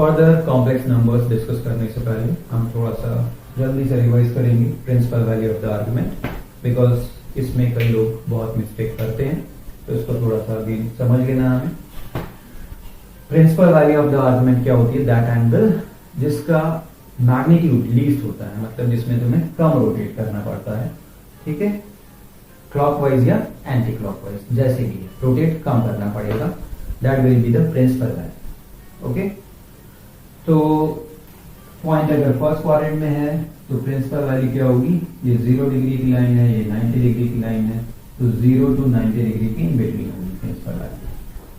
Further complex numbers discuss करने से पहले हम थोड़ा सा जल्दी से रिवाइज करेंगे principal value of the argument, because इसमें कई लोग बहुत मिस्टेक करते हैं, तो इसको थोड़ा सा अगेन समझ लेना हमें। Principal value of the argument क्या होती है? दैट एंगल जिसका मैग्नीट्यूड लीस्ट होता है, मतलब जिसमें तुम्हें कम रोटेट करना पड़ता है, ठीक है, क्लॉकवाइज या एंटी क्लॉकवाइज, जैसे भी रोटेट कम करना पड़ेगा, that will be the principal value. Okay, तो पॉइंट अगर फर्स्ट क्वाड्रेंट में है तो प्रिंसिपल वैल्यू क्या होगी? ये 0 डिग्री की लाइन है, ये 90 डिग्री की लाइन है, तो 0 to 90 डिग्री की इन बिटवीन होगी प्रिंसिपल वैल्यू,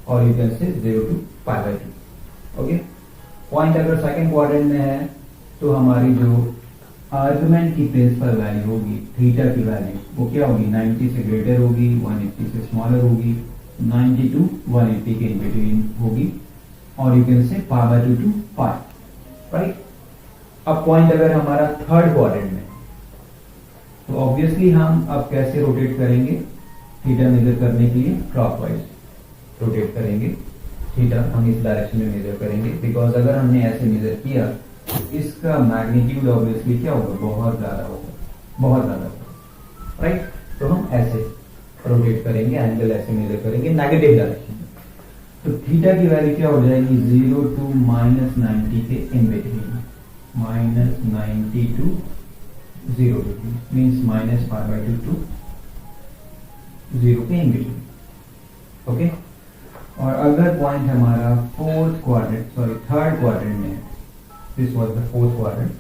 और you can say 0 to π/2। Okay, point अगर सेकंड क्वाड्रेंट में है तो हमारी जो आर्गुमेंट की प्रिंसिपल वैल्यू होगी, थीटा की वैल्यू, वो क्या होगी? 90 से ग्रेटर होगी, 180 से स्मॉलर होगी, 90 to 180 के इन बिटवीन होगी, और यू कैन से π/2 to π, राइट। अब पॉइंट अगर हमारा थर्ड क्वाड्रेंट में, तो ऑब्वियसली हम अब कैसे रोटेट करेंगे? थीटा मेजर करने के लिए क्लॉकवाइज रोटेट करेंगे, थीटा हम इस डायरेक्शन में मेजर करेंगे, बिकॉज अगर हमने ऐसे मेजर किया तो इसका मैग्नीट्यूड ऑब्वियसली क्या होगा? बहुत ज्यादा होगा, बहुत ज्यादा होगा, राइट। तो हम ऐसे रोटेट करेंगे, एंगल ऐसे मेजर करेंगे नेगेटिव डायरेक्शन में, तो थीटा की वैल्यू क्या हो जाएगी? 0 to -90 के in between, -90 to 0 degree means -π/2 to 0 के इन बिटवीन। ओके, और अगर पॉइंट हमारा थर्ड क्वाड्रेंट में है, this was the fourth quadrant,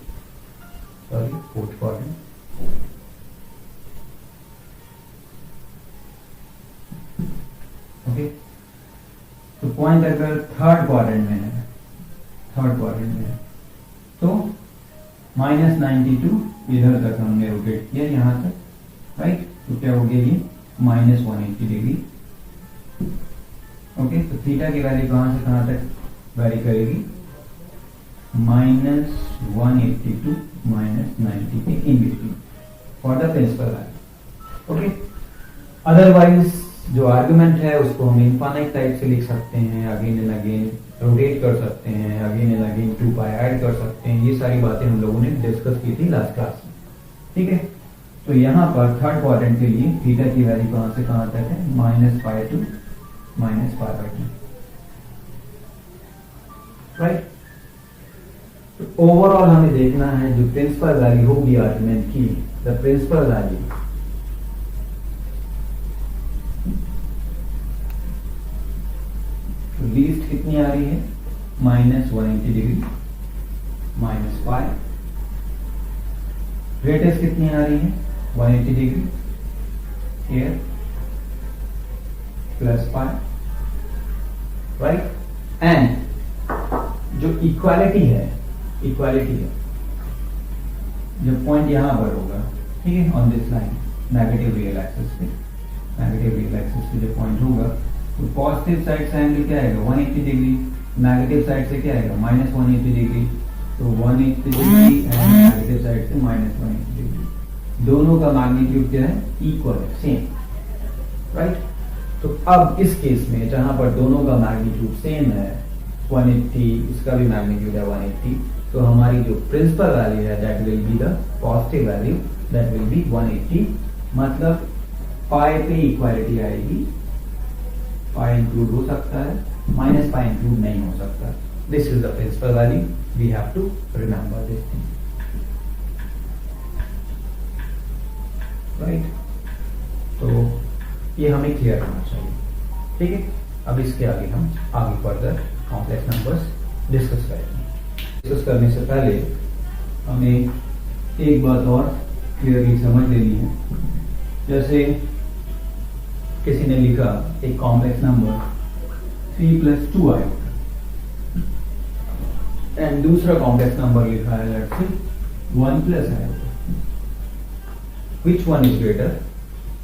okay, तो पॉइंट अगर थर्ड क्वाड्रेंट में है तो -90 टू इधर तक हमने रोटेट किया, यहां तक, राइट, तो क्या हो गया? ये -180 डिग्री। ओके, तो थीटा की वैल्यू कहां से कहां तक वैरी करेगी? -180 टू -90 के in between for the principal value. Okay, otherwise जो आर्गुमेंट है उसको हम इनफाइनाइट टाइप से लिख सकते हैं, अगेन एंड अगेन रोटेट कर सकते हैं, अगेन एंड अगेन 2π ऐड कर सकते हैं, ये सारी बातें हम लोगों ने डिस्कस की थी लास्ट क्लास में, ठीक है। तो यहाँ पर थर्ड क्वाड्रेंट के लिए थीटा की वैल्यू कहां से कहां तक है? -π to -π/2, राइट। तो ओवरऑल हमें देखना है जो प्रिंसिपल वैल्यू होगी आर्गुमेंट की, द प्रिंसिपल वैल्यू लीस्ट कितनी आ रही है? -180 डिग्री -π। ग्रेटेस्ट कितनी आ रही है? 180 डिग्री here +π, राइट। एंड जो इक्वालिटी है जो पॉइंट यहां पर होगा, ठीक है, on this line negative real axis पे जो पॉइंट होगा, तो पॉजिटिव साइड से एंगल क्या आएगा? 180 डिग्री, नेगेटिव साइड से क्या आएगा? -180 डिग्री, तो 180 डिग्री एंड नेगेटिव साइड से -180 डिग्री, दोनों का मैग्नीट्यूड क्या है? इक्वल है, सेम, राइट। तो अब इस केस में जहां पर दोनों का मैग्नीट्यूड सेम है, 180, इसका भी मैग्नीट्यूड है 180, तो हमारी जो प्रिंसिपल वैल्यू है that will be the positive value, that will B 180, मतलब पाई पे इक्वालिटी आएगी, पाई इंक्लूड हो सकता है, -π इंक्लूड नहीं हो सकता। This is the principal value, we have to remember this thing, right. तो ये हमें क्लियर होना चाहिए, ठीक है। अब इसके आगे हम फर्दर कॉम्प्लेक्स नंबर्स डिस्कस करेंगे। डिस्कस करने से पहले हमें एक बात और क्लियरली समझ लेनी है, जैसे किसी ने लिखा एक कॉम्प्लेक्स नंबर 3 + 2 आया, एंड दूसरा कॉम्प्लेक्स नंबर लिखा है लेट्स से 1 + आया, विच वन इज ग्रेटर,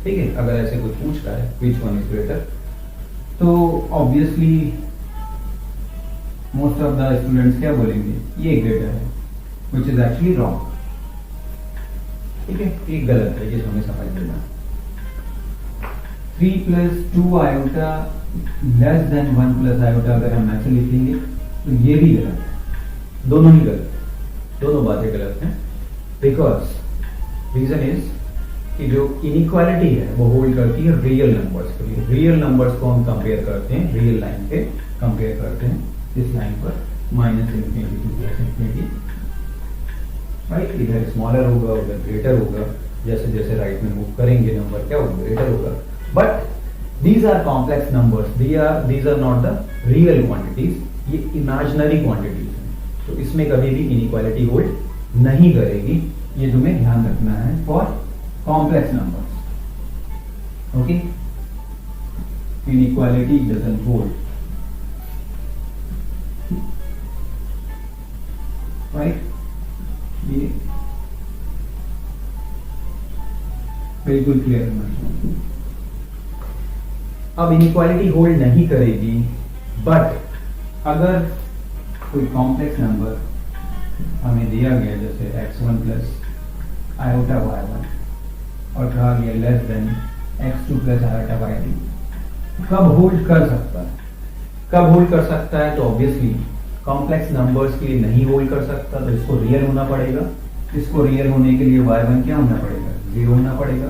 ठीक है। अगर ऐसे कुछ पूछ रहा है विच वन इज ग्रेटर, तो obviously most of the students क्या बोलेंगे? ये ग्रेटर है, विच इज एक्चुअली रॉन्ग, ठीक है, ये गलत है, ये हमें समझ लेना। 3 + 2 आयोटा लेस देन 1 + आयोटा अगर हम ऐसे लिखेंगे तो ये भी गलत है, दोनों ही गलत है, दोनों बातें गलत हैं। बिकॉज रीजन इज कि जो इनइक्वालिटी है वो होल्ड करती है रियल नंबर्स के लिए। रियल नंबर्स को हम कंपेयर करते हैं रियल लाइन पे कंपेयर करते हैं, इस लाइन पर minus infinity two plus infinity, right. इधर स्मॉलर होगा, उधर ग्रेटर होगा, जैसे जैसे राइट में मूव करेंगे नंबर क्या होगा, ग्रेटर होगा। But these are complex numbers, these are not the real quantities, ये इमेजिनरी क्वांटिटीज हैं। तो इसमें कभी भी इनइक्वालिटी होल्ड नहीं करेगी, ये तुम्हें ध्यान रखना है for complex numbers. Okay, inequality doesn't hold, right. ये बिल्कुल क्लियर होना चाहिए। अब इनइक्वालिटी होल्ड नहीं करेगी, बट अगर कोई कॉम्प्लेक्स नंबर हमें दिया गया जैसे x1 प्लस आयोटा y1 और कहा गया less than x2 plus iota y2, कब होल्ड कर सकता है? कब होल्ड कर सकता है? तो ऑब्वियसली कॉम्प्लेक्स नंबर्स के लिए नहीं होल्ड कर सकता, तो इसको रियल होना पड़ेगा। इसको रियल होने के लिए y1 क्या होना पड़ेगा, 0 होना पड़ेगा।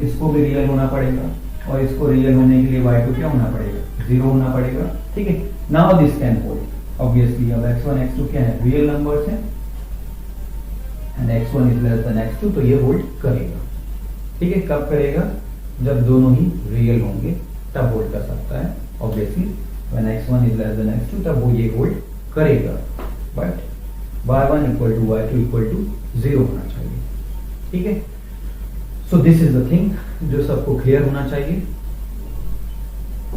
इसको भी रियल होना पड़ेगा, और इसको रियल होने के लिए y2 क्या होना पड़ेगा, 0 होना पड़ेगा। ठीक है, now this can hold obviously. अब x1 x2 क्या है, रियल नंबर्स हैं, and x1 is less than x2, तो ये होल्ड करेगा। ठीक है, कब करेगा? जब दोनों ही रियल होंगे तब होल्ड कर सकता है obviously. When x1 is less than x2 तब वो ये होल्ड करेगा, but y1 equal to y2 equal to 0 होना चाहिए। ठीक है, so this is the thing जो सबको क्लियर होना चाहिए,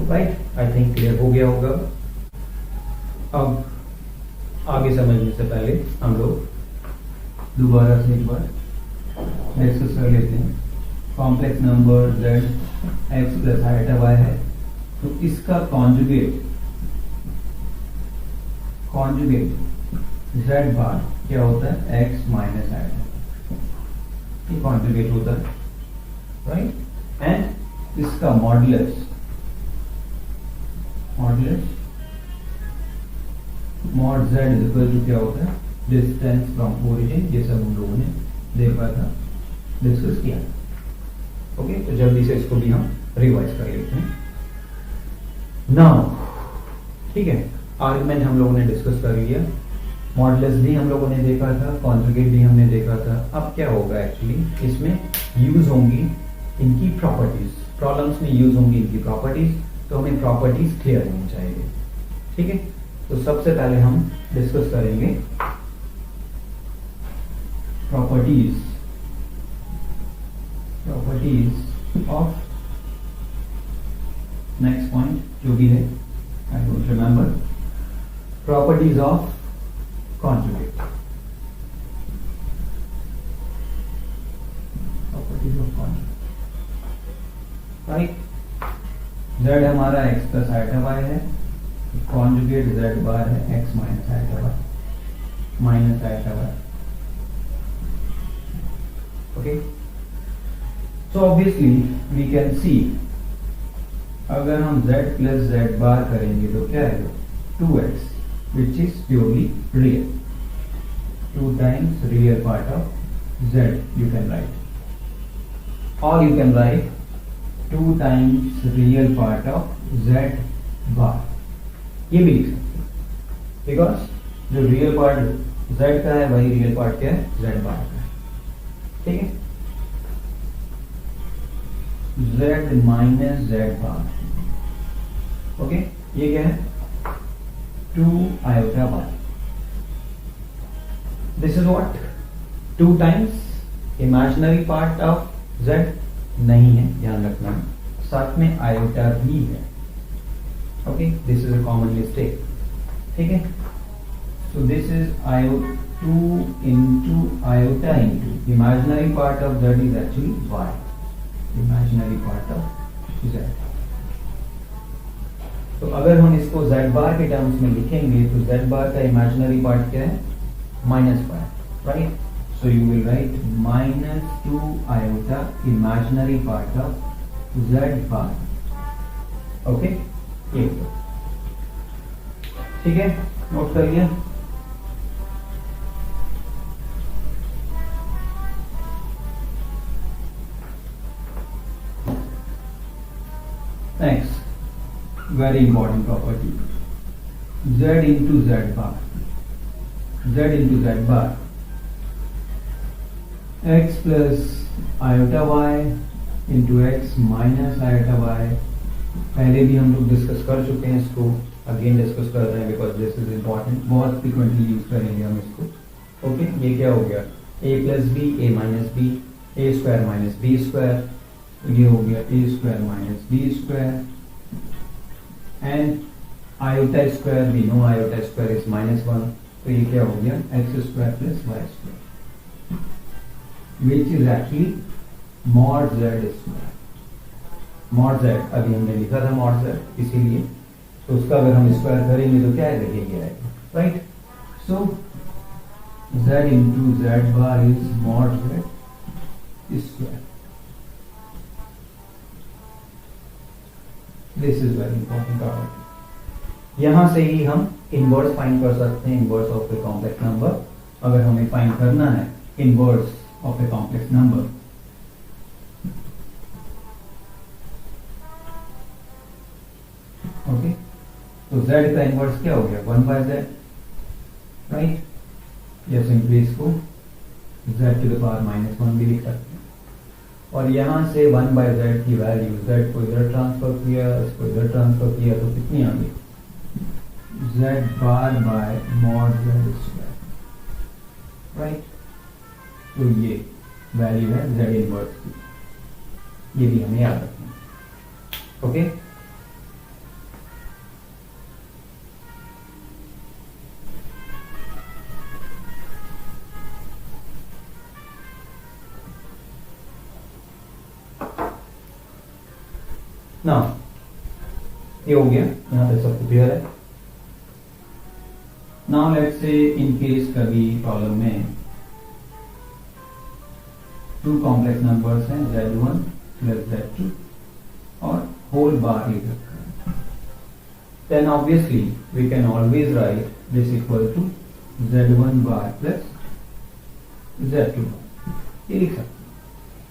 राइट। आई थिंक क्लियर हो गया होगा। अब आगे समझने से पहले हम लोग दोबारा से एक बार डिस्कस कर लेते हैं। Complex number z x plus iota y है, तो इसका कॉन्जुगेट z बार क्या होता है, x माइनस आयोटा, ये कॉन्जुगेट होता है, राइट। एंड इसका modulus mod z is equal to क्या होता है, डिस्टेंस फ्रॉम ओरिजिन। ये सब हम लोगों ने देखा था, डिस्कस किया। ओके, तो जल्दी से इसको भी हम रिवाइज कर लेते हैं नाउ। ठीक है, आर्गुमेंट हम लोगों ने डिस्कस कर लिया, मॉडुलस भी हम लोगों ने देखा था, कॉन्जुगेट भी हमने देखा था। अब क्या होगा, एक्चुअली इसमें यूज होंगी इनकी प्रॉपर्टीज, प्रॉब्लम्स में यूज होंगी इनकी प्रॉपर्टीज, तो हमें प्रॉपर्टीज क्लियर होनी चाहिए। ठीक है, तो सबसे पहले हम डिस्कस करेंगे प्रॉपर्टीज ऑफ नेक्स्ट पॉइंट जो भी है, I don't remember, properties of conjugate. Right, z हमारा x प्लस आयोटा y है, कॉन्जुगेट z बार है x minus iota y minus iota y। Okay, so obviously we can see, अगर हम z plus z बार करेंगे तो क्या आएगा, 2x which is purely real, 2 times real part of z you can write, or you can write 2 times real part of z bar, ये भी लिख सकते हैं, बिकॉज जो रियल पार्ट z का है वही रियल पार्ट क्या है, z बार का है। ठीक है, z माइनस z बार, ओके, ये क्या है, 2 iota y, this is what, 2 times imaginary part of z नहीं है, ध्यान रखना, साथ में iota भी है। Okay, this is a common mistake. ठीक है, so this is 2 into iota into imaginary part of z is actually y, imaginary part of z। तो अगर हम इसको z बार के टर्म्स में लिखेंगे तो z बार का इमेजिनरी पार्ट क्या है, minus part, right. So you will write -2 iota imaginary part of z bar. Okay, ठीक है, नोट कर लिया। very important property, z into z bar, z into z bar, x plus iota y into x minus iota y. पहले भी हम लोग discuss कर चुके हैं इसको, अगेन डिस्कस कर रहे हैं बिकॉज दिस इज इम्पॉर्टेंट, बहुत फ्रिक्वेंटली यूज करेंगे हम इसको। ओके, ये क्या हो गया, a plus B, A minus B, A square minus B square, ये हो गया A square minus B square, and iota square, we know iota square is -1, तो ये क्या हो गया X square plus Y square, which is actually mod Z square. Mod Z अभी हमने लिखा था मॉड जेड, इसीलिए तो उसका अगर हम स्क्वायर करेंगे तो क्या आएगा, ये आएगा, right. So z into z bar is mod z square. This is very important property. यहां से ही हम इनवर्स फाइंड कर सकते हैं, inverse of a complex number. अगर हमें फाइंड करना है inverse of a complex number, okay, तो z का इनवर्स क्या हो गया, 1/z, राइट। या सिंपली इसको z टू द पावर -1 भी लिख सकते हैं, और यहां से 1/z की वैल्यू, z को इधर ट्रांसफर किया, इसको इधर ट्रांसफर किया, तो कितनी आ गई, z बार bye mod z square, right. तो ये वैल्यू है z इनवर्स की, ये भी हमें याद रखना है, ओके। ना ये हो गया, यहां तक सब क्लियर है। Now let's say in case कभी प्रॉब्लम में टू कॉम्प्लेक्स नंबर्स हैं, z1 प्लस z2 और होल बार ले रखा है, then obviously we can always write this equal to z1 bar plus z2 bar, ये लिख सकते हैं,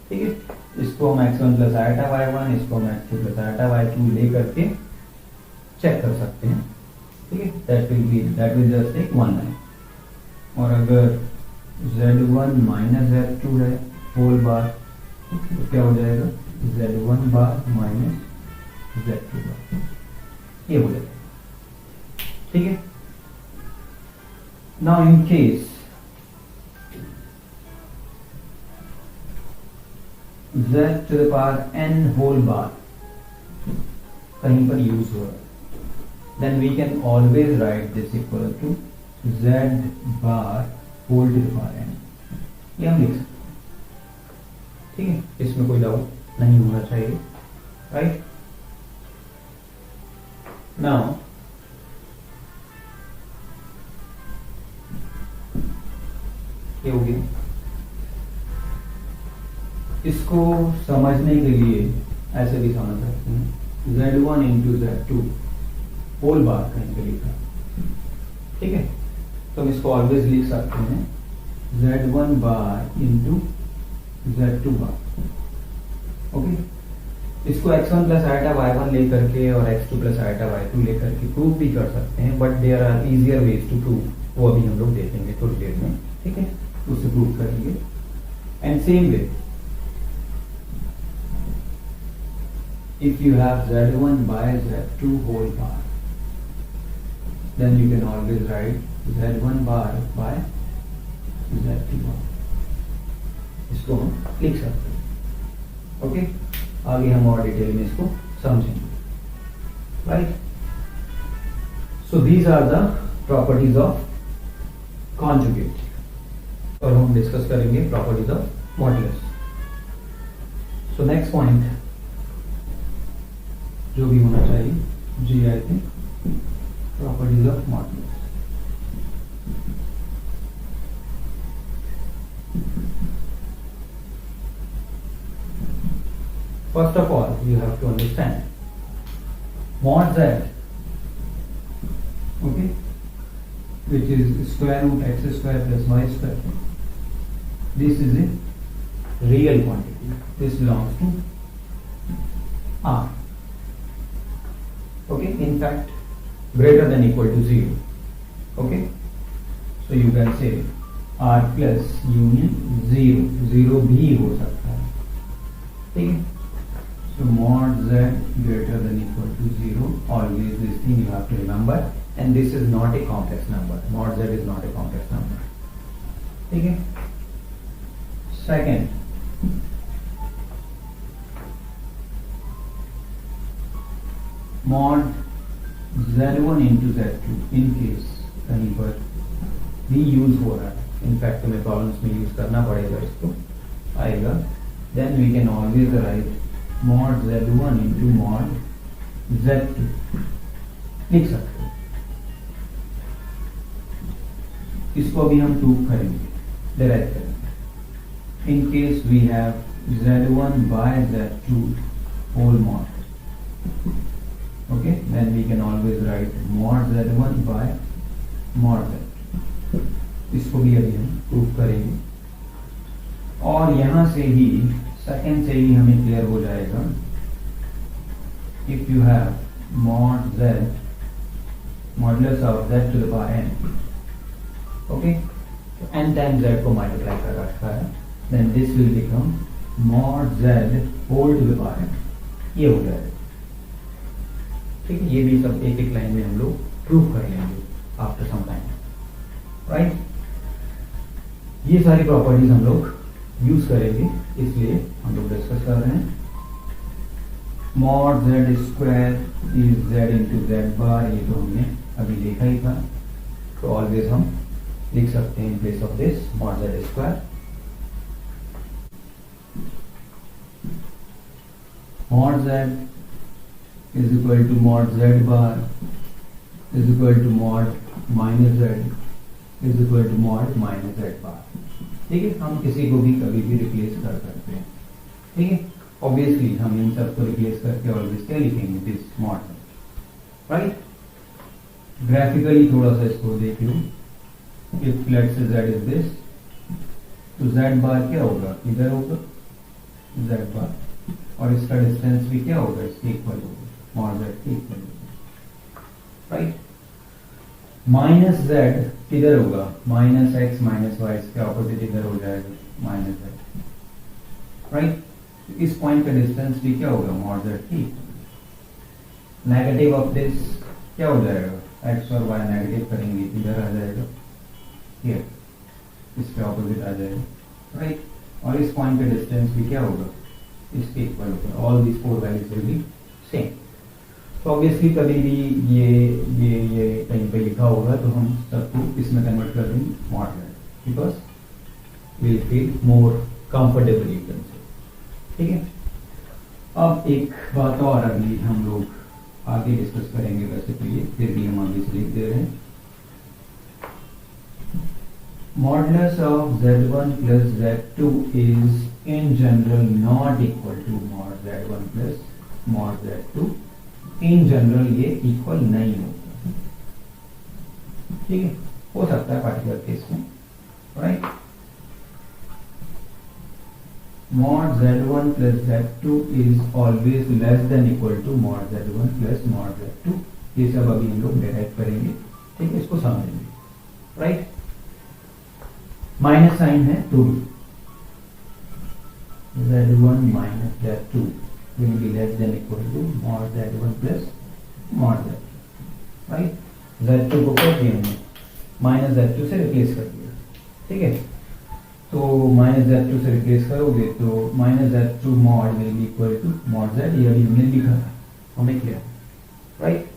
ठीक है। इसको हम x1 प्लस आयटा y1, इसको हम x2 प्लस आयटा y2 ले करके चेक कर सकते हैं, ठीक है। That will just take 1 line. और अगर z1 माइनस z2 है होल बार, तो क्या हो जाएगा, z1 बार माइनस z2 बार, ये हो जाएगा, ठीक है। Now in case z to the power n whole bar कहीं पर यूज हो रहा है, then we can always write this equal to z bar whole to the power n, ये हम लिख सकते हैं, ठीक है। इसमें कोई डाउट नहीं होना चाहिए, राइट। नाउ ये हो गया। इसको समझने के लिए ऐसे भी समझ सकते हैं, z1 into z2 whole bar कहीं पे लिखा, ठीक है। तो हम इसको ऑलवेज लिख सकते हैं z1 बार इंटू z2 बार, ओके। इसको x1 प्लस आयटा y1 लेकर के और x2 प्लस आयटा y2 लेकर के प्रूव भी कर सकते हैं, but there are easier ways to prove, वो अभी हम लोग देखेंगे थोड़ी देर में, ठीक है। उससे प्रूव करेंगे। And same way if you have z1 by z2 whole bar, then you can always write z1 bar by z2 bar, इसको हम लिख सकते हैं, ओके। आगे हम और डिटेल में इसको समझेंगे, right. So these are the properties of conjugate, और हम डिस्कस करेंगे properties of modulus. So next point जो भी होना चाहिए, जी I think properties of modulus. First of all, you have to understand mod z, okay, which is square root x square plus y square. This is a real quantity. This belongs to R. Okay, in fact greater than equal to 0. Okay, so you can say r plus union 0 भी हो सकता है, ठीक है. So mod z greater than equal to 0, always this thing you have to remember, and this is not a complex number. Mod z is not a complex number, ठीक है. Second, mod z1 into z2 in case कहीं पर भी use हो रहा है, in fact तुम्हें problems में यूज करना पड़ेगा, इसको आएगा, then we can always write mod z1 into mod z2 लिख सकते हो. इसको अभी हम प्रूव करेंगे, डिराइव करेंगे. In case we have z1 by z2 whole mod. Okay, then we can always write mod z1 by mod z. इसको भी अभी हम प्रूव करेंगे, और यहां से ही सेकंड से ही हमें क्लियर हो जाएगा. If you have mod z modulus of z to the power n, okay, n times z को मल्टीप्लाई कर रखा है, then this will become mod z whole to the power n. ये हो जाएगा, ठीक है. ये भी सब एक एक लाइन में हम लोग प्रूव कर लेंगे आफ्टर सम टाइम, राइट. ये सारी प्रॉपर्टीज हम लोग यूज करेंगे, इसलिए हम लोग डिस्कस कर रहे हैं. mod z square is z into Z bar, ये तो हमने अभी देखा ही था, तो ऑलवेज हम लिख सकते हैं in place of this mod z square. mod z is equal to mod z bar is equal to mod minus z is equal to mod minus z bar. ठीक है, हम किसी को भी कभी भी रिप्लेस कर सकते हैं, ठीक है. ऑब्वियसली हम इन सब को रिप्लेस करके ऑलवेज क्या लिखेंगे, दिस mod, राइट. ग्राफिकली थोड़ा सा इसको देख लो. If let's say z is this, तो z बार क्या होगा, इधर होगा z बार, और इसका डिस्टेंस भी क्या होगा, इसके इक्वल होगा, mod z के इक्वल होगा, राइट. माइनस z किधर होगा, माइनस एक्स माइनस वाई, इसके ऑपोजिट इधर हो जाएगा माइनस z, राइट. इस पॉइंट का डिस्टेंस भी क्या होगा, mod z की. नेगेटिव ऑफ दिस क्या हो जाएगा, x और y नेगेटिव करेंगे, इधर आ जाएगा, हियर इसके ऑपोजिट आ जाएगा, राइट. और इस पॉइंट का डिस्टेंस भी क्या होगा, इसके इक्वल होगा. All these four values will be same. तो ऑब्वियसली कभी भी ये कहीं पे लिखा होगा तो हम सबको इसमें कन्वर्ट कर देंगे mod z, because will feel more comfortable, you can से, ठीक है. अब एक बात और अभी हम लोग आगे डिस्कस करेंगे, वैसे तो ये फिर भी हम अभी से लिख दे रहे हैं. Modulus of z1 plus z2 is in general not equal to mod z1 plus mod z2. In general ये इक्वल नहीं होता, ठीक है. हो सकता है पार्टिकुलर केस में, right. mod z1 plus z2 is always less than equal to mod z1 plus mod z2. ये सब अभी हम लोग डिराइव करेंगे, ठीक है, इसको समझेंगे, राइट. माइनस साइन है तो z1 minus z2 will be less than equal to mod z1 plus mod z2, right. z2 को कर दिया हमने, माइनस z2 से रिप्लेस कर दिया, ठीक है. तो माइनस z2 से रिप्लेस करोगे तो minus z2 mod will be equal to mod z, ये अभी हमने लिखा था, हमें clear, right.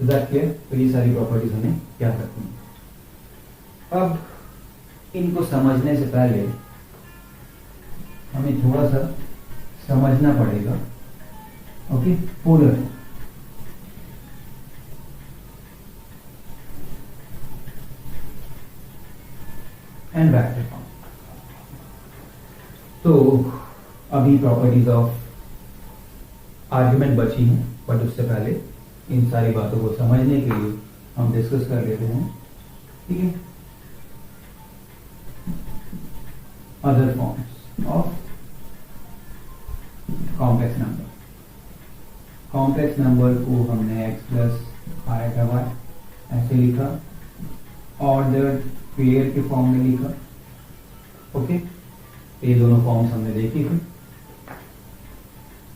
Is that clear. तो ये सारी प्रॉपर्टीज हमें क्या करती हैं. अब इनको समझने से पहले हमें थोड़ा सा समझना पड़ेगा, okay, polar and vector form. तो अभी प्रॉपर्टीज ऑफ आर्गुमेंट बची हैं, बट उससे पहले इन सारी बातों को समझने के लिए हम डिस्कस कर लेते हैं, ठीक है. Other forms of complex number. Complex number को हमने x प्लस आया वाई ऐसे लिखा, ऑर्डर पेयर के फॉर्म में लिखा। ओके, ये दोनों फॉर्म्स हमने देखी थी।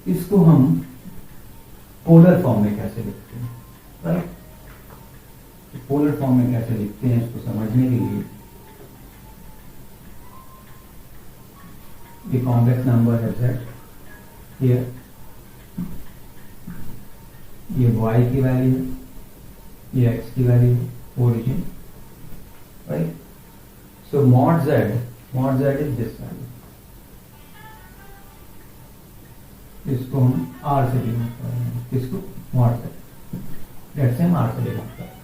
इसको हम पोलर फॉर्म में कैसे लिखते हैं, राइट? पोलर फॉर्म में कैसे लिखते हैं इसको समझने के लिए ये कॉम्प्लेक्स नंबर है z, ये y की वैल्यू है, ये x की वैल्यू है, origin, right? So mod z is this value, इसको हम r से डिनोट कर रहे हैं, इसको mod z, लेट्स से हम r से डिनोट कर रहे हैं।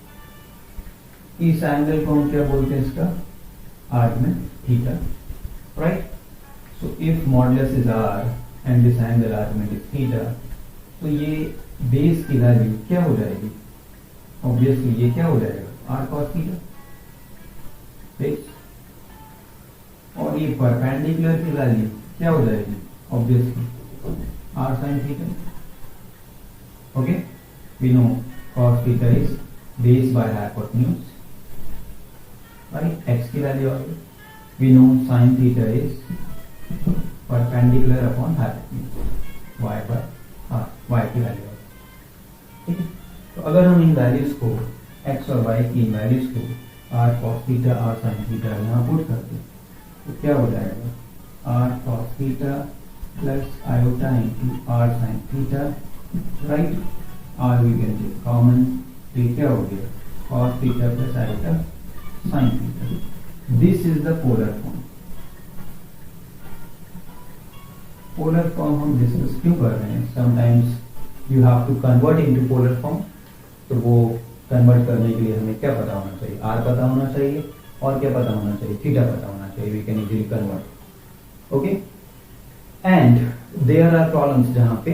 इस एंगल को हम क्या बोलते हैं, इसका argument theta, right? So if modulus is r and this angle argument is theta, तो ये बेस की वैल्यू क्या हो जाएगी? ऑब्वियसली ये क्या हो जाएगा, r cos थीटा बेस, और ये परपेंडिकुलर की वैल्यू क्या हो जाएगी? Obviously r sin theta. Okay, we know cos theta is base by hypotenuse, right? x की वैल्यू आ गई। We know sin theta is perpendicular upon hypotenuse, y by r, y की वैल्यू आ गई। ठीक है, तो अगर हम इन वैल्यूज को x और y की वैल्यूज को r cos theta r sin theta यहाँ पुट कर दें तो क्या हो जाएगा, r cos theta plus iota into r sin theta, right? r we can take common, ये क्या हो गया, cos theta plus iota sin theta. This is the polar form. Polar form हम डिस्कस क्यों कर रहे हैं? Sometimes you have to convert into polar form, तो वो कन्वर्ट करने के लिए हमें क्या पता होना चाहिए, r पता होना चाहिए, और क्या पता होना चाहिए, थीटा पता होना चाहिए। We can easily convert, okay? And there are problems जहां पे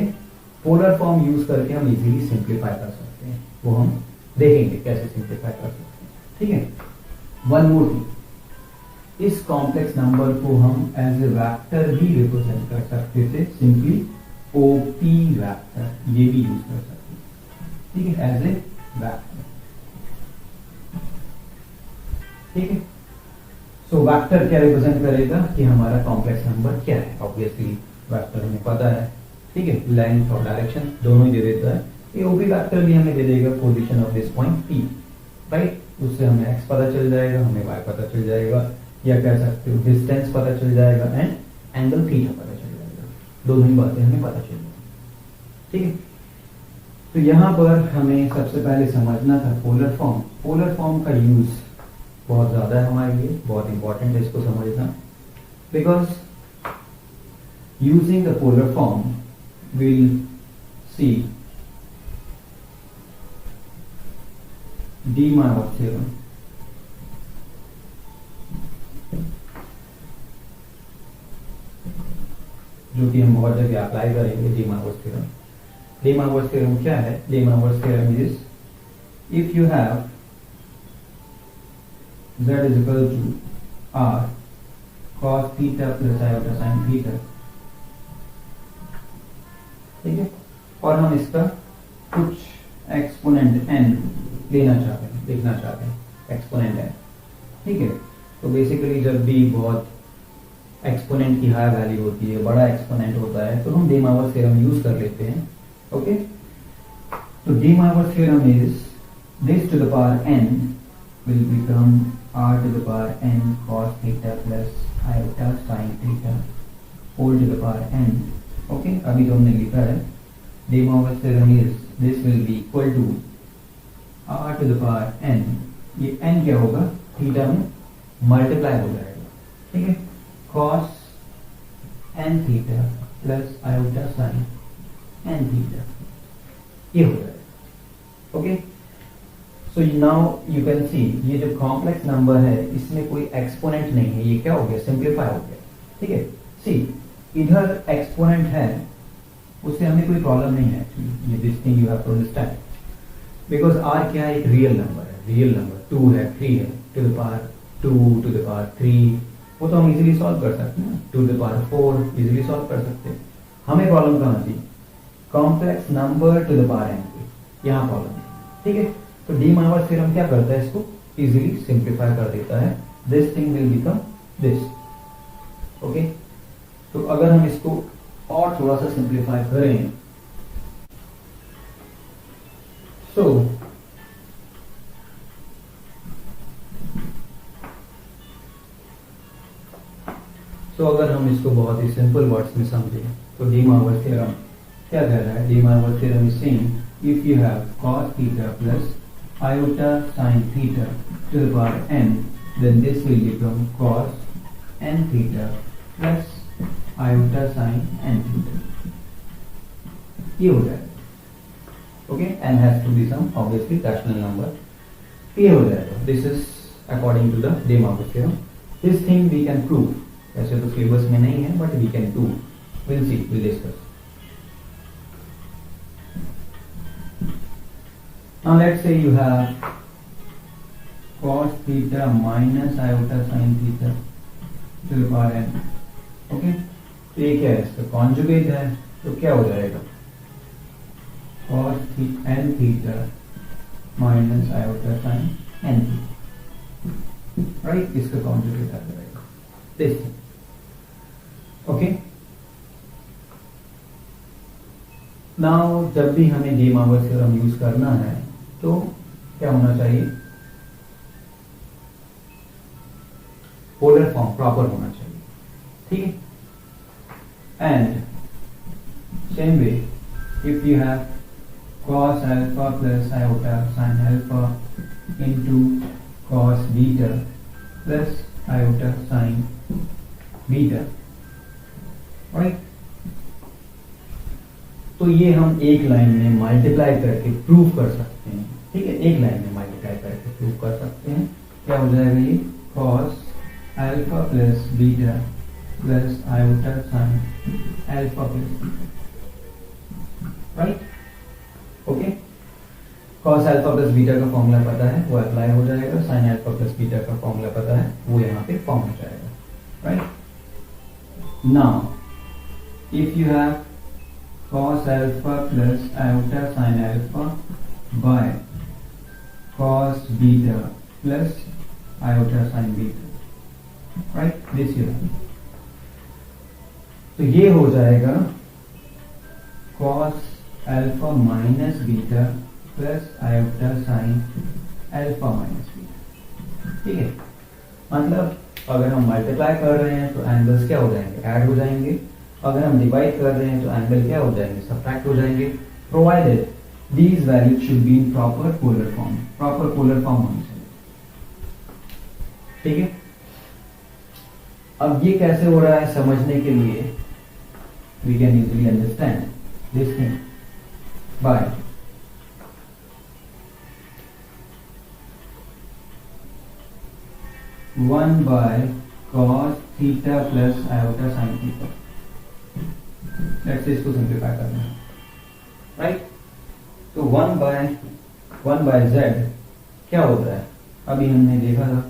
पोलर फॉर्म यूज करके हम इजीली सिंप्लीफाई कर सकते हैं, वो हम देखेंगे कैसे सिंप्लीफाई कर सकते हैं। ठीक है, वन मोर थिंग, इस कॉम्प्लेक्स नंबर को हम एज ए वेक्टर भी रिप्रेजेंट कर सकते थे, सिंपली ओपी वेक्टर, ये भी यूज कर सकते हैं। ठीक है, एज ए वेक्टर। ठीक है, सो वेक्टर क्या रिप्रेजेंट करेगा कि हमारा कॉम्प्लेक्स नंबर क्या है। ऑब्वियसली वेक्टर हमें पता है, ठीक है, लेंथ और डायरेक्शन दोनों ही दे देता है। ये ओपी वेक्टर भी हमें दे देगा position of this point P, right? उससे हमें x पता चल जाएगा, हमें y पता चल जाएगा, या कह सकते हो डिस्टेंस पता चल जाएगा एंड एंगल थीटा पता चल जाएगा। दोनों ही बातें हमें पता चल जाएगी। ठीक है, तो यहां पर हमें सबसे पहले समझना था पोलर फॉर्म। पोलर फॉर्म का यूज बहुत ज्यादा है हमारे लिए, बहुत इंपॉर्टेंट है इसको समझना, because using the polar form will see de Markov theorem, जो कि हम बहुत जगह अप्लाई करेंगे। De Markov theorem, de Markov theorem क्या है? De Markov theorem is if you have z is equal to r cos theta plus iota sin theta, ठीक है, और हम इसका कुछ एक्सपोनेंट n लेना चाहते हैं, लिखना चाहते हैं एक्सपोनेंट n। ठीक है, तो बेसिकली जब भी बहुत एक्सपोनेंट की हाई वैल्यू होती है, बड़ा एक्सपोनेंट होता है, तो हम डी मार्कोव थ्योरम यूज कर लेते हैं। ओके, तो de Markov theorem is this to the power n will become r to the power n cos theta plus iota sin theta whole to the power n। Okay, अभी तो हमने लिखा है de Markov theorem is this will be equal to r to the power n, ये n क्या होगा, theta में multiply हो जाएगा। ठीक है, cos n theta plus iota sin n theta, ये हो जाएगा। Okay, so now you can see ये जो कॉम्प्लेक्स नंबर है इसमें कोई एक्सपोनेंट नहीं है, ये क्या हो गया, सिंप्लीफाई हो गया। ठीक है, सी इधर एक्सपोनेंट है, उससे हमें कोई प्रॉब्लम नहीं है एक्चुअली, ये this thing you have to understand, because r क्या है, एक रियल नंबर है, रियल नंबर 2 है, 3 है, to the power 2 to the power 3, वो तो हम इजीली सॉल्व कर सकते हैं, to the power 4 easily solve कर सकते हैं। हमें प्रॉब्लम कहाँ थी, complex number to the power n पे यहाँ कॉलम, ठीक है। तो डी मार्वल्स थ्योरम क्या करता है, इसको इजीली सिंप्लीफाई कर देता है। This thing will become this, okay. तो अगर हम इसको और थोड़ा सा सिंप्लीफाई करें, सो अगर हम इसको बहुत ही सिंपल वर्ड्स में समझें तो डी मार्वल्स थ्योरम क्या कह रहा है? D Marvel's theorem is saying if you have cos theta plus iota sin theta to the power n, then this will become cos n theta plus iota sin n theta. ये हो जाएगा, okay. n has to be some obviously rational number, ये हो जाएगा। This is according to the De Morgan theorem. This thing we can prove, वैसे तो syllabus में नहीं है, but we can do. We'll see, we'll discuss. Now let's say you have cos theta minus iota sin theta to the power n, okay. तो ये क्या है, इसका कॉन्जुगेट है, तो क्या हो जाएगा? cos n theta minus iota sin n theta, right. इसका कॉन्जुगेट आ जाएगा दिस, ओके। नाउ जब भी हमें डी मार्वल्स थ्योरम यूज करना है तो क्या होना चाहिए? पोलर फॉर्म प्रॉपर होना चाहिए, ठीक है। And same way if you have cos alpha plus iota sin alpha into cos beta plus iota sin beta, right. तो ये हम एक लाइन में मल्टीप्लाई करके प्रूव कर सकते हैं, ठीक है। एक लाइन में मल्टीप्लाई करके प्रूव कर सकते हैं। क्या हो जाएगा ये? cos alpha plus beta plus iota sin alpha plus beta, right, okay. cos alpha plus beta का फॉर्मूला पता है, वो अप्लाई हो जाएगा। sin alpha plus beta का फॉर्मूला पता है, वो यहाँ पे फॉर्म हो जाएगा, right. Now if you have cos alpha plus iota sin alpha by cos beta plus iota sin beta, right, this here. तो ये हो जाएगा cos alpha minus beta plus iota sin alpha minus beta, ठीक है। मतलब अगर हम multiply कर रहे हैं तो एंगल्स क्या हो जाएंगे? ऐड हो जाएंगे। अगर हम डिवाइड कर रहे हैं तो एंगल क्या हो जाएंगे? सब्ट्रैक्ट हो जाएंगे। Provided these values should be in proper polar form, proper polar form होनी चाहिए, ठीक है। अब ये कैसे हो रहा है समझने के लिए we can easily understand this thing by one by cos theta plus iota sin theta. Let's इसको सिंप्लीफाई करना है, राइट। तो वन बाय जेड क्या होता है? अभी हमने देखा था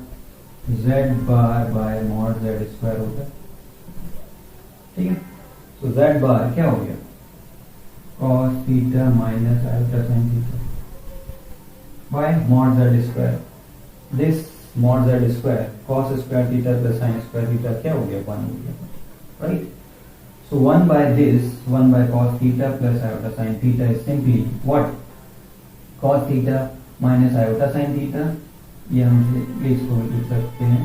जेड बार बाय मॉड जेड स्क्वायर होता है, ठीक है। तो जेड बार क्या हो गया? cos theta minus iota sin theta by mod Z square. This mod Z square cos square theta plus sin square theta क्या हो गया? 1 हो गया, right. So 1 by this, 1 by cos theta plus iota sin theta is simply what? Cos theta minus iota sin theta, ये हम इसको लिख सकते हैं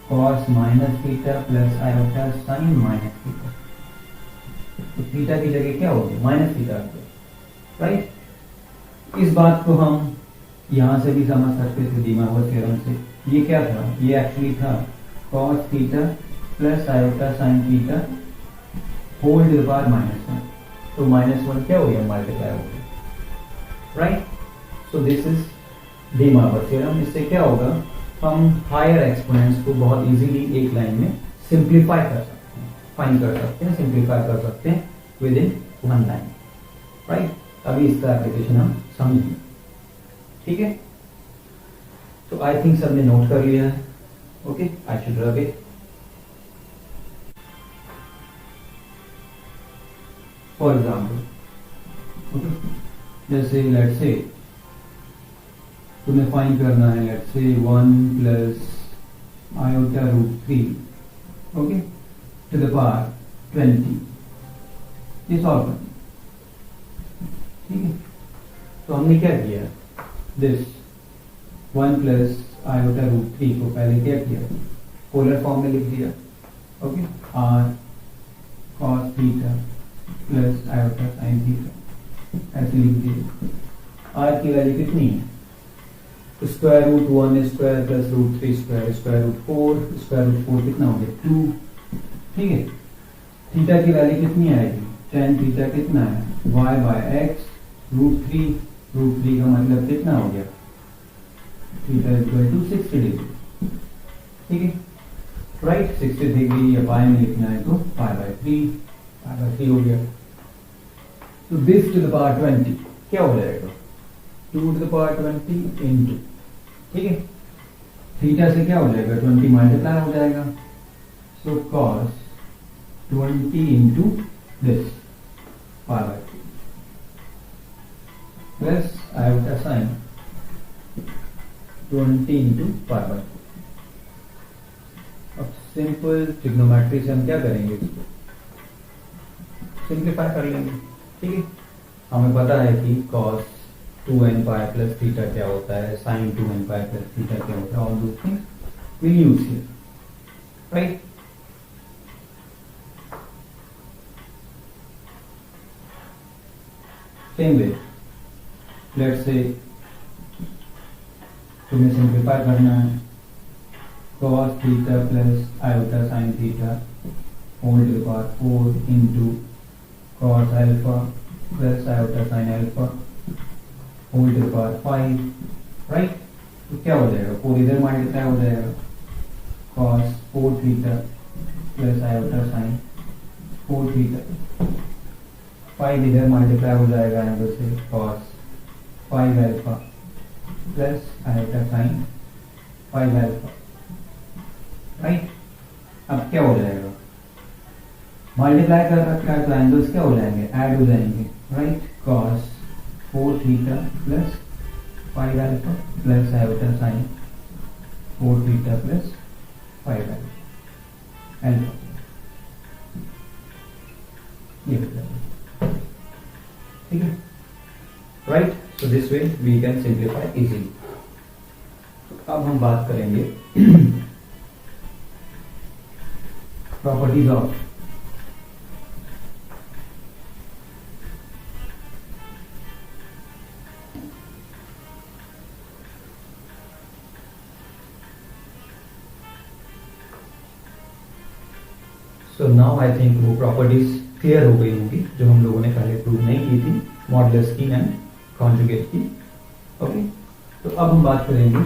cos minus theta plus iota sin minus theta। तो थीटा की जगह क्या होगी? Minus theta, right. इस बात को हम यहां से भी समझ सकते थे डी मार्वल्स थ्योरम से। ये क्या था? ये एक्चुअली था cos theta plus iota sin theta whole to the power -1। तो -1 क्या हो गया? मल्टीप्लाई हो गया, right. So this is de Marvel's theorem. इससे क्या होगा? हम हायर एक्सपोनेंट्स को बहुत इजीली एक लाइन में सिंप्लीफाई कर सकते हैं, फाइंड कर सकते हैं, सिंप्लीफाई कर सकते हैं with in one line, right. अभी इसका एप्लीकेशन हम समझेंगे, ठीक है। तो आई थिंक सबने नोट कर लिया है, okay. I should rub it. For example, okay, जैसे लेट्स से तुम्हें फाइंड करना है, let's say 1 plus iota root 3, okay, to the power 20, ये सॉल्व करना, ठीक है। तो हमने क्या किया, दिस 1 प्लस आयोटा रूट 3 को पहले क्या किया, पोलर फॉर्म में लिख दिया, okay, r cos theta plus iota sine theta, ऐसे लिख दिया। आर की वैल्यू कितनी है, square root 1 square plus root 3 square, square root 4, square root 4 कितना हो गया 2, ठीक है। थीटा की वैल्यू कितनी आएगी, tan थीटा कितना है, y by x root 3, root 3 का मतलब कितना हो गया, थीटा इक्वल टू 60 डिग्री, ठीक है, राइट। 60 डिग्री या पाई में लिखना है तो पाई बाय 3 हो गया। तो दिस टू द पावर 20 क्या हो जाएगा, 2 टू द पावर 20 इंटू, ठीक है, थीटा से क्या हो जाएगा 20 मल्टीप्लाई हो जाएगा, so cos 20 into this pi by 3 plus iota sign 20 into pi by 3। अब सिंपल ट्रिग्नोमेट्री से हम क्या करेंगे, इसको सिंप्लीफाई कर लेंगे, ठीक है। हमें पता है कि cos 2n pi plus theta क्या होता है, sin 2n pi plus theta क्या होता है, all those things will use here, right. Same way let's say तुम्हें सिंप्लीफाई करना है, cos theta plus iota sine theta whole to the power 4 into cos alpha plus iota sine alpha whole to the power 5, right. तो क्या हो जाएगा, 4 इधर multiply हो जाएगा, cos 4 theta plus iota sine 4 theta, 5 इधर मल्टीप्लाई हो जाएगा एंगल से, cos 5 alpha plus iota sign 5 alpha, right. अब क्या हो जाएगा, मल्टीप्लाई कर रखा है तो एंगल्स क्या हो जाएंगे, ऐड हो जाएंगे, right. cos 4 theta plus 5 alpha plus iota sine 4 theta plus 5 alpha, ये हो जाएगा, ठीक है, right. So this way we can simplify easily. अब हम बात करेंगे properties of so now I think वो प्रॉपर्टीज क्लियर हो गई होंगी जो हम लोगों ने पहले प्रूव नहीं की थी, मॉडुलस की एंड कॉन्जुगेट की, ओके। तो अब हम बात करेंगे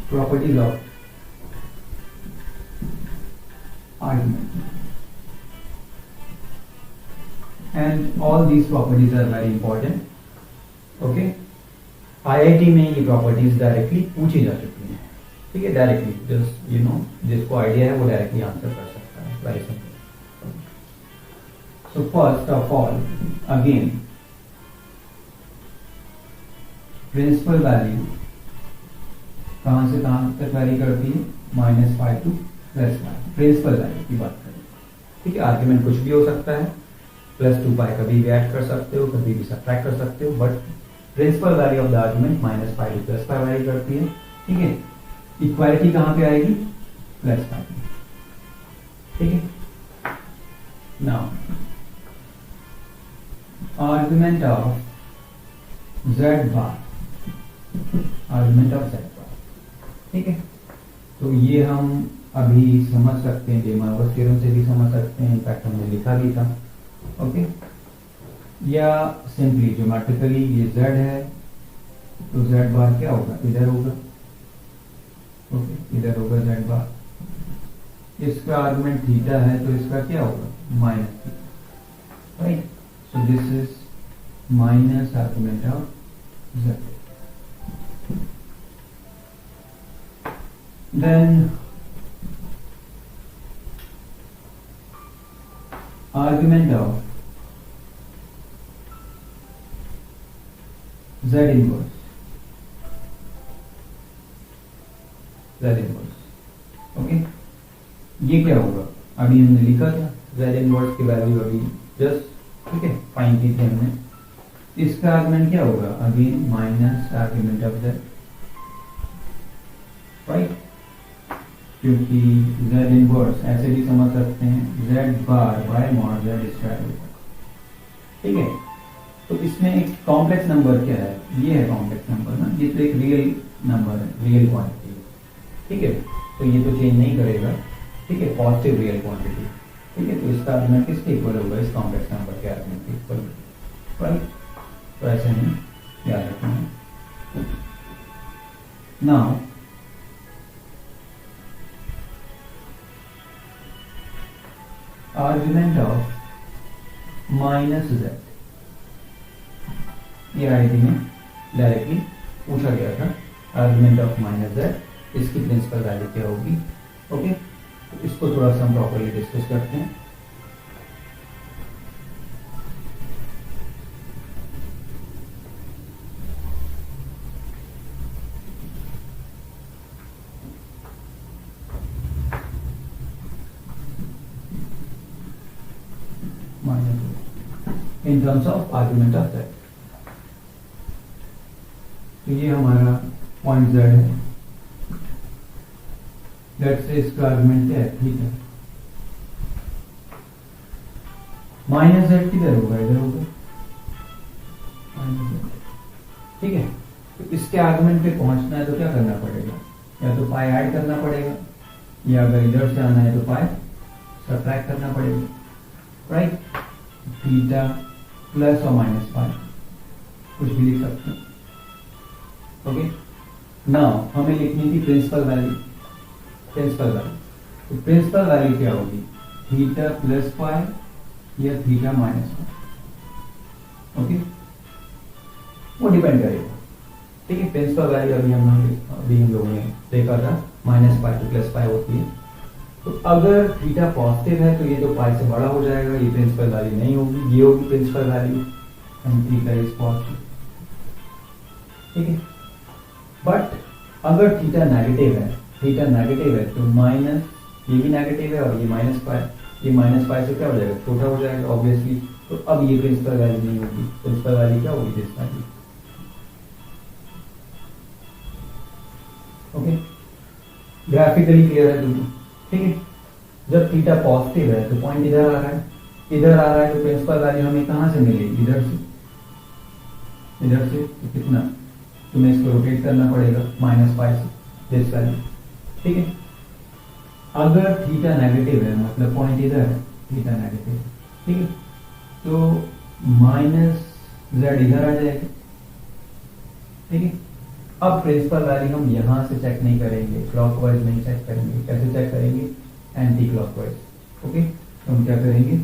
properties of argument, and all these properties are very important, okay। IIT में ये प्रॉपर्टीज डायरेक्टली पूछी जा चुकी हैं, ठीक है, डायरेक्टली, जस्ट यू नो जिसको आइडिया है वो डायरेक्टली आंसर कर सकता है, very simple. So first of all again principal value कहां से कहां तक वैरी करती है, -5 टू +5, प्रिंसिपल वैल्यू की बात करें, ठीक है। आर्ग्यूमेंट कुछ भी हो सकता है, +2 पाई कभी भी ऐड कर सकते हो, कभी भी सब्ट्रैक्ट कर सकते हो, but principal value of the argument -5 to +5 vary करती है, ठीक है। इक्वालिटी कहां पे आएगी, +5, ठीक है। Now argument of z bar, argument of z बार, ठीक है। तो ये हम अभी समझ सकते हैं, डेमार्कोस थ्योरम से भी समझ सकते हैं, इनफैक्ट हमने लिखा भी था, ओके। या सिंपली ज्योमेट्रिकली ये z है तो z बार क्या होगा, इधर होगा, ओके, इधर होगा z बार। इसका आर्गुमेंट थीटा है तो इसका क्या होगा, minus, right. So this is minus argument of z। Then argument of z inverse, z inverse. Okay, ये क्या होगा, अभी हमने लिखा था z इनवर्स की वैल्यू अभी जस्ट, ठीक है, फाइंड की थी हमने। इसका आर्गुमेंट क्या होगा, again minus argument of z, right, क्योंकि z इनवर्स ऐसे भी समझ सकते हैं z बार बाय मॉड z स्क्वायर होगा, ठीक है। तो इसमें एक कॉम्प्लेक्स नंबर क्या है, ये है कॉम्प्लेक्स नंबर ना, ये तो एक रियल नंबर है, रियल क्वांटिटी है, ठीक है, तो ये तो चेंज नहीं करेगा, ठीक है, पॉजिटिव रियल क्वांटिटी, ठीक है। तो इसका आर्गुमेंट किसके इक्वल होगा, इस कॉम्प्लेक्स नंबर के आर्गुमेंट के इक्वल, राइट। तो ऐसे नहीं याद रखना है। Now argument of minus z, ये आईडी में डायरेक्टली पूछा गया था, आर्गुमेंट ऑफ माइनस z, इसकी प्रिंसिपल वैल्यू क्या होगी। ओके, तो इसको थोड़ा सा हम प्रॉपर्ली डिस्कस करते हैं। Minus in terms of argument of z, तो ये हमारा पॉइंट z है, लेट्स से इसका आर्गुमेंट क्या है, ठीक है, माइनस z किधर होगा, इधर होगा, ठीक है। तो इसके आर्गुमेंट पे पहुंचना है तो क्या करना पड़ेगा, या तो पाई ऐड करना पड़ेगा, या अगर इधर से आना है तो पाई सब्ट्रैक्ट करना पड़ेगा, राइट। थीटा प्लस और माइनस पाई कुछ भी लिख सकते हैं। ओके, नाउ हमें लिखनी थी प्रिंसिपल वैल्यू, प्रिंसिपल वैल्यू, तो प्रिंसिपल वैल्यू क्या होगी, थीटा प्लस पाई या थीटा माइनस पाई। ओके, वो डिपेंड करेगा, ठीक है। प्रिंसिपल वैल्यू अभी हम लोगों ने देखा था minus pi two plus pi होती है, तो अगर थीटा पॉजिटिव है तो ये तो पाई से बड़ा हो जाएगा, ये प्रिंसिपल वैल्यू नहीं होगी, ये होगी principal value, and theta is positive, ठीक है। बट अगर थीटा नेगेटिव है, थीटा नेगेटिव है तो माइनस, ये भी नेगेटिव है और ये माइनस पाई, ये माइनस पाई से क्या हो जाएगा, छोटा हो जाएगा ऑब्वियसली, तो अब ये प्रिंसिपल वैल्यू नहीं होगी, प्रिंसिपल वैल्यू क्या होगी, this value. Okay, graphically clear है दोनों, ठीक है। जब थीटा पॉजिटिव है तो पॉइंट इधर आ रहा है, इधर आ रहा है, तो प्रिंसिपल वैल्यू हमें कहां से मिलेगी, इधर से, इधर से, तो कितना, तुम्हें इसको रोटेट करना पड़ेगा माइनस पाई से, दिस वैल्यू, ठीक है। अगर थीटा नेगेटिव है, मतलब पॉइंट इधर है, थीटा नेगेटिव, ठीक है, तो माइनस z इधर आ जाएगा, ठीक है। अब प्रिंसिपल वैल्यू हम यहां से चेक नहीं करेंगे, क्लॉकवाइज नहीं चेक करेंगे, कैसे चेक करेंगे, एंटी क्लॉकवाइज। ओके, तो हम क्या करेंगे,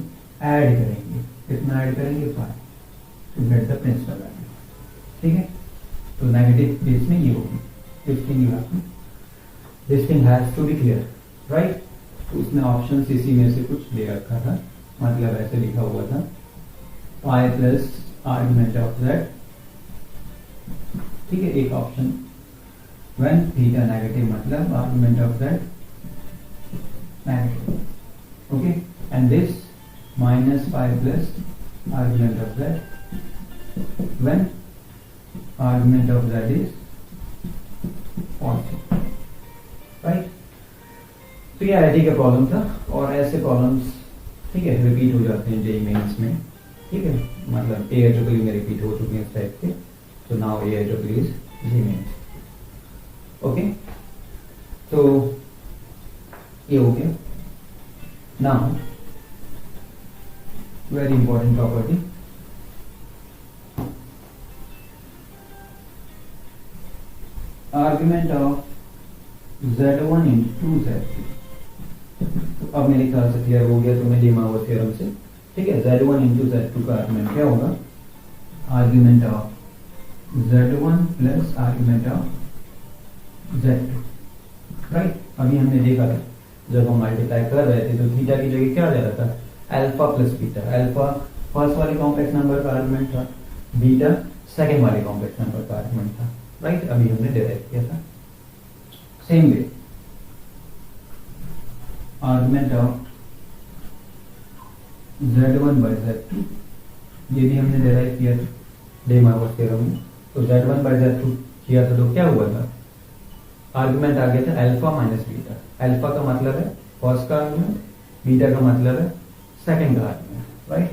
ऐड करेंगे, कितना ऐड करेंगे, 5 to get the principal value, ठीक है। तो नेगेटिव केस में ये होगी, this thing has to be clear, right. तो उसने ऑप्शन इसी में से कुछ दे रखा था, मतलब ऐसे लिखा हुआ था, pi plus argument of z, ठीक है, एक ऑप्शन, व्हेन थीटा नेगेटिव मतलब argument of z negative, okay, and this minus pi plus argument of z when argument of z is positive, right. तो ये आईटी का प्रॉब्लम था, और ऐसे प्रॉब्लम्स, ठीक है, रिपीट हो जाते हैं जेईई मेंस में, ठीक है, मतलब AIEEE में रिपीट हो चुके हैं इस टाइप के, so now AIEEE is JEE Mains, okay, तो ये हो गया। Now very important property, argument of z1 into z2, तो अब मेरे ख्याल से क्लियर हो गया तुम्हें लीमा-विर्थ थ्योरम से, ठीक है। z1 into z2 का आर्गुमेंट क्या होगा, argument of z1 plus argument of z2, right. अभी हमने देखा था जब हम मल्टीप्लाई कर रहे थे तो थीटा की जगह क्या आ जा रहा था, alpha plus beta, alpha first वाले कॉम्प्लेक्स नंबर का आर्गुमेंट था, बीटा सेकेंड वाले कॉम्प्लेक्स नंबर का आर्गुमेंट था, राइट। अभी हमने डिराइव किया था। Same way argument of z1 by z2, ये भी हमने डिराइव किया था डे मार्कोव थ्योरम में। तो z1 बाय z2 किया था तो क्या हुआ था, आर्गुमेंट आ गया था अल्फा माइनस बीटा। अल्फा का मतलब है फर्स्ट का आर्गुमेंट, बीटा का मतलब है सेकंड का argument, right.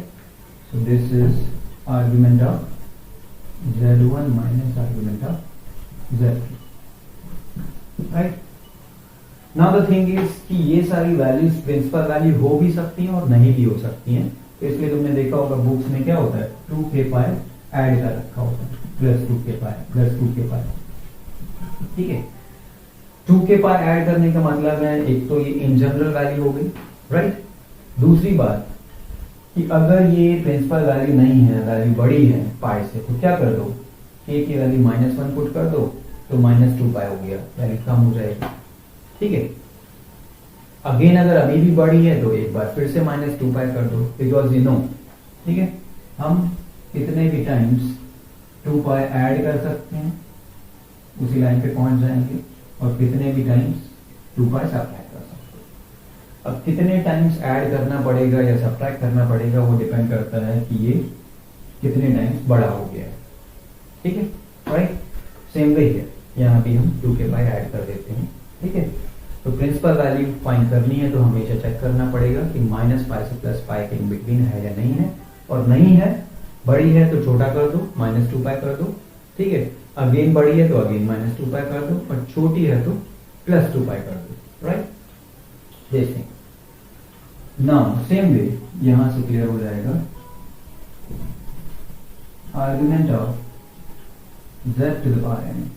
So this is argument of z1 minus argument of z2, right. Now the thing is कि ये सारी वैल्यूज प्रिंसिपल वैल्यू हो भी सकती हैं और नहीं भी हो सकती हैं। तो इसलिए तुमने देखा होगा बुक्स में क्या होता है 2k पाई ऐड कर रखा होता है, प्लस 2k पाई, ठीक है। 2k पाई ऐड करने का मतलब है एक तो ये इन जनरल वैल्यू हो गई, राइट। दूसरी बात कि अगर ये प्रिंसिपल वैल्यू नहीं है, वैल्यू बड़ी है पाई से, तो क्या कर दो, k की वैल्यू -1 पुट कर दो तो -2 पाई हो गया, वैल्यू कम हो जाएगी, ठीक है। अगेन अगर अभी भी बड़ी है तो एक बार फिर से -2 पाई कर दो, बिकॉज यू नो, ठीक है, हम कितने भी टाइम्स 2 पाई ऐड कर सकते हैं, उसी लाइन पे पहुंच जाएंगे, और कितने भी टाइम्स 2 पाई सब्ट्रैक्ट कर सकते हैं। अब कितने टाइम्स ऐड करना पड़ेगा या सब्ट्रैक्ट करना पड़ेगा वो डिपेंड करता है कि ये कितने टाइम्स बड़ा हो गया है, ठीक है, राइट। सेम वे है, यहाँ भी हम 2k पाई ऐड कर देते हैं, ठीक है। तो प्रिंसिपल वैल्यू फाइंड करनी है तो हमेशा चेक करना पड़ेगा कि -पाई से +पाई के इन बिटवीन है या नहीं है, और नहीं है, बड़ी है तो छोटा कर दो, -2 पाई कर दो, ठीक है। अगेन बड़ी है तो अगेन -2 पाई कर दो, और छोटी है तो +2 पाई कर दो, राइट। देखते हैं नाउ सेम वे यहां से क्लियर हो जाएगा। आर्गुमेंट ऑफ z⁴n,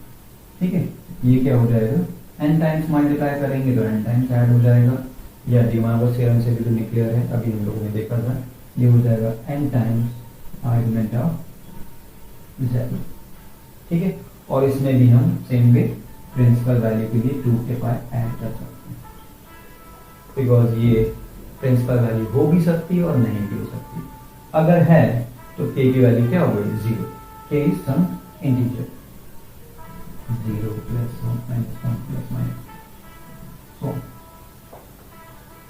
ठीक है, ये क्या हो जाएगा, n टाइम्स मल्टीप्लाई करेंगे तो n टाइम्स ऐड हो जाएगा, या डी मार्कोव थ्योरम से भी तो क्लियर है, अभी हम लोगों ने देखा था, ये हो जाएगा n times argument of z, ठीक है। और इसमें भी हम सेम वे प्रिंसिपल वैल्यू के लिए 2k पाई ऐड कर सकते हैं, बिकॉज ये प्रिंसिपल वैल्यू हो भी सकती है और नहीं भी हो सकती। अगर है तो k की वैल्यू क्या हो गई 0, k इज सम इंटीजर, 0 + 1 - 1 + -1,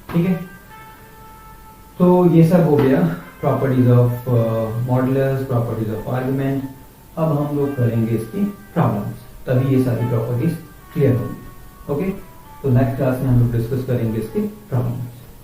ठीक है। तो ये सब हो गया properties of modulus, properties of argument. अब हम लोग करेंगे इसकी प्रॉब्लम्स, तभी ये सारी प्रॉपर्टीज क्लियर होंगी, ओके। तो नेक्स्ट क्लास में हम लोग डिस्कस करेंगे इसकी प्रॉब्लम्स।